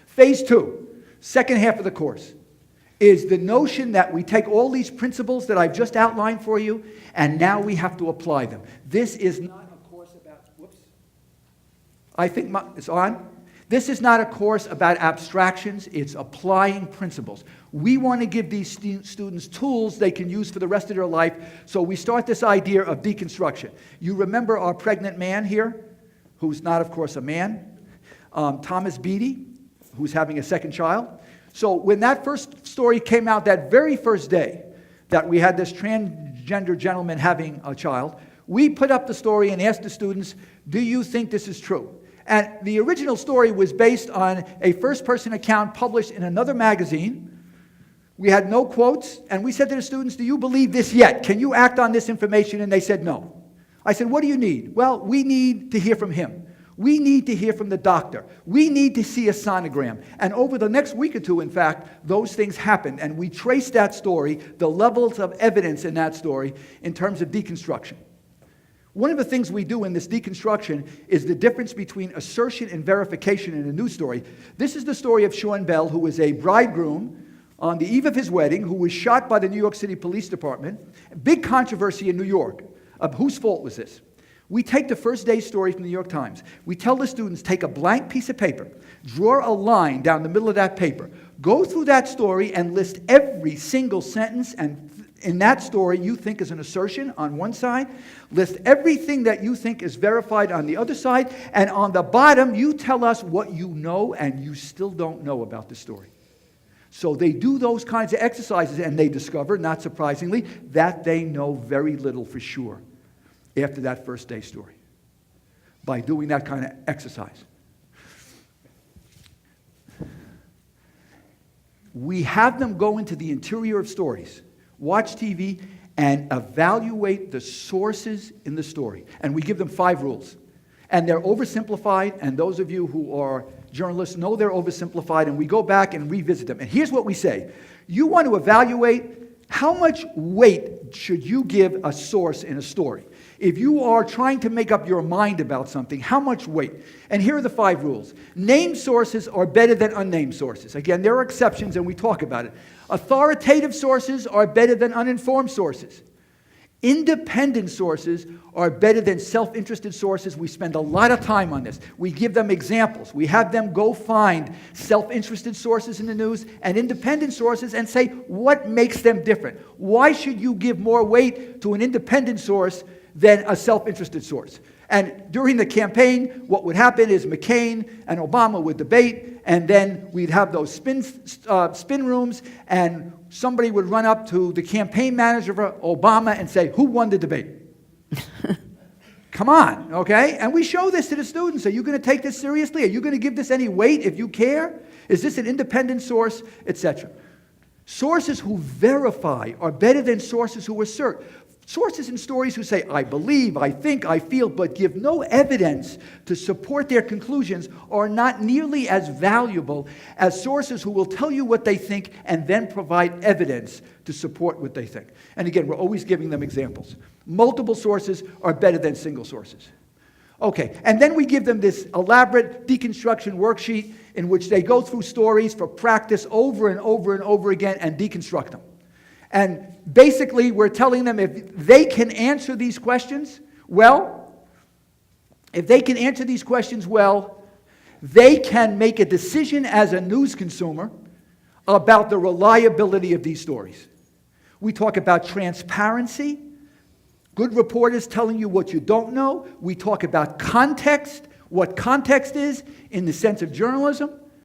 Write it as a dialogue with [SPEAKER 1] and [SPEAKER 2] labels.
[SPEAKER 1] Phase 2, second half of the course, is the notion that we take all these principles that I've just outlined for you, and now we have to apply them. This is not a course about, it's on. This is not a course about abstractions, it's applying principles. We want to give these students tools they can use for the rest of their life, so we start this idea of deconstruction. You remember our pregnant man here, who's not, of course, a man, Thomas Beatty, who's having a second child. So when that first story came out, that very first day that we had this transgender gentleman having a child, we put up the story and asked the students, do you think this is true? And the original story was based on a first-person account published in another magazine. We had no quotes, and we said to the students, do you believe this yet? Can you act on this information? And they said no. I said, what do you need? Well, we need to hear from him. We need to hear from the doctor. We need to see a sonogram. And over the next week or two, in fact, those things happened. And we traced that story, the levels of evidence in that story, in terms of deconstruction. One of the things we do in this deconstruction is the difference between assertion and verification in a news story. This is the story of Sean Bell, who was a bridegroom on the eve of his wedding, who was shot by the New York City Police Department. Big controversy in New York. Whose fault was this? We take the first day's story from the New York Times. We tell the students, take a blank piece of paper, draw a line down the middle of that paper, go through that story and list every single sentence and in that story you think is an assertion on one side, list everything that you think is verified on the other side, and on the bottom you tell us what you know and you still don't know about the story. So they do those kinds of exercises and they discover, not surprisingly, that they know very little for sure after that first day story by doing that kind of exercise. We have them go into the interior of stories, watch TV, and evaluate the sources in the story. And we give them 5 rules. And they're oversimplified, and those of you who are journalists know they're oversimplified, and we go back and revisit them. And here's what we say. You want to evaluate how much weight should you give a source in a story. If you are trying to make up your mind about something, how much weight? And here are the 5 rules. Named sources are better than unnamed sources. Again, there are exceptions, and we talk about it. Authoritative sources are better than uninformed sources. Independent sources are better than self-interested sources. We spend a lot of time on this. We give them examples. We have them go find self-interested sources in the news and independent sources and say, what makes them different? Why should you give more weight to an independent source than a self-interested source? And during the campaign, what would happen is McCain and Obama would debate, and then we'd have those spin rooms, and somebody would run up to the campaign manager for Obama and say, who won the debate? Come on, okay? And we show this to the students. Are you going to take this seriously? Are you going to give this any weight if you care? Is this an independent source, etc.? Sources who verify are better than sources who assert. Sources in stories who say, I believe, I think, I feel, but give no evidence to support their conclusions are not nearly as valuable as sources who will tell you what they think and then provide evidence to support what they think. And again, we're always giving them examples. Multiple sources are better than single sources. Okay, and then we give them this elaborate deconstruction worksheet in which they go through stories for practice over and over and over again and deconstruct them. And basically, we're telling them if they can answer these questions well, they can make a decision as a news consumer about the reliability of these stories. We talk about transparency, good reporters telling you what you don't know. We talk about context, what context is in the sense of journalism.